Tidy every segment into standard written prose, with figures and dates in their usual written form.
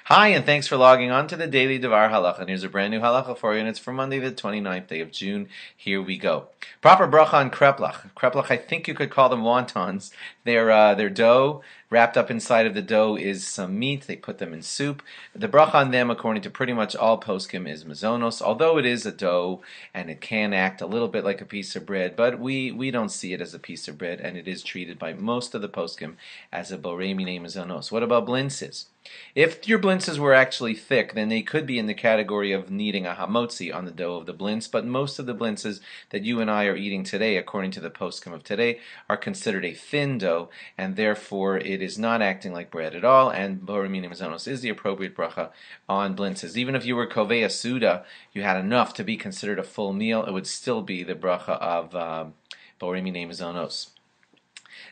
Hi, and thanks for logging on to the Daily Davar Halacha. And here's a brand new halacha for you, and it's for Monday, the 29th day of June. Here we go. Proper bracha on kreplach. Kreplach, I think you could call them wontons. They're dough. Wrapped up inside of the dough is some meat. They put them in soup. The bracha on them, according to pretty much all poskim, is mazonos. Although it is a dough, and it can act a little bit like a piece of bread, but we don't see it as a piece of bread, and it is treated by most of the poskim as a borei minei mazonos. What about blintzes? If your blintzes were actually thick, then they could be in the category of needing a HaMotzi on the dough of the blintz, but most of the blintzes that you and I are eating today, according to the poskim of today, are considered a thin dough, and therefore it is not acting like bread at all, and borei minei mazonos is the appropriate bracha on blintzes. Even if you were kovei suda, you had enough to be considered a full meal, it would still be the bracha of borei minei mazonos.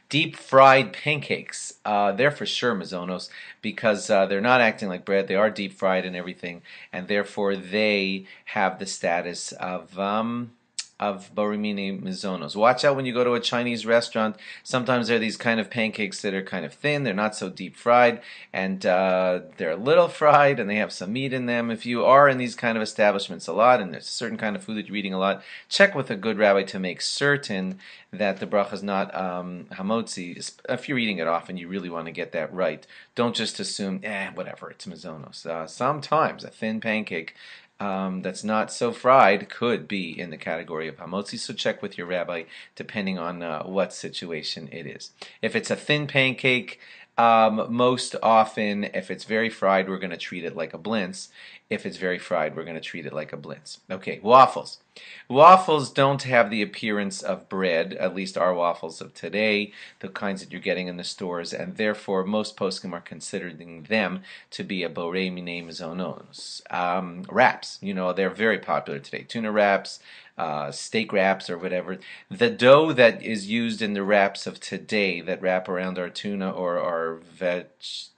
Deep fried pancakes, they're for sure mazonos because they're not acting like bread. They are deep fried and everything, and therefore they have the status of borei minei mazonos. Watch out when you go to a Chinese restaurant. Sometimes there are these kind of pancakes that are kind of thin. They're not so deep fried, and they're a little fried, and they have some meat in them. If you are in these kind of establishments a lot, and there's a certain kind of food that you're eating a lot, check with a good rabbi to make certain that the bracha is not HaMotzi. If you're eating it often, you really want to get that right. Don't just assume, whatever, it's mazonos. Sometimes a thin pancake that's not so fried could be in the category of HaMotzi, so check with your rabbi depending on what situation it is. If it's a thin pancake, most often, if it's very fried, we're going to treat it like a blintz. If it's very fried, we're going to treat it like a blintz. Okay, waffles. Waffles don't have the appearance of bread, at least our waffles of today, the kinds that you're getting in the stores, and therefore most poskim are considering them to be a borei minei mazonos. Wraps, they're very popular today. Tuna wraps, steak wraps, or whatever. The dough that is used in the wraps of today that wrap around our tuna or our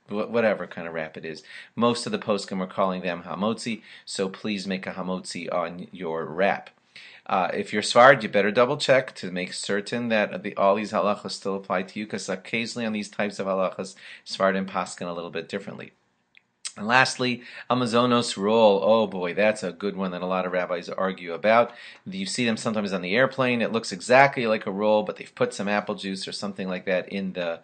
whatever kind of wrap it is, most of the poskim are calling them HaMotzi, so please make a HaMotzi on your wrap. If you're Sfard, you better double check to make certain that all these halachas still apply to you, because occasionally on these types of halachas, Sfard and paskin a little bit differently. And lastly, a mazonos roll. Oh boy, that's a good one that a lot of rabbis argue about. You see them sometimes on the airplane. It looks exactly like a roll, but they've put some apple juice or something like that in the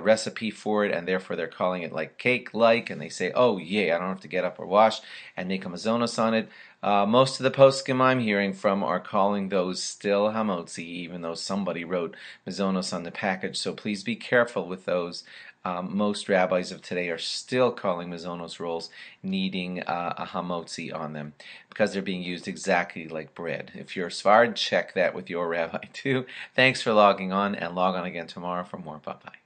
recipe for it, and therefore they're calling it like cake-like, and they say, oh yeah, I don't have to get up or wash, and make a mazonos on it. Most of the poskim I'm hearing from are calling those still HaMotzi, even though somebody wrote mazonos on the package, so please be careful with those. Most rabbis of today are still calling mazonos rolls needing a HaMotzi on them because they're being used exactly like bread. If you're Sfard, check that with your rabbi too. Thanks for logging on, and log on again tomorrow for more. Bye-bye.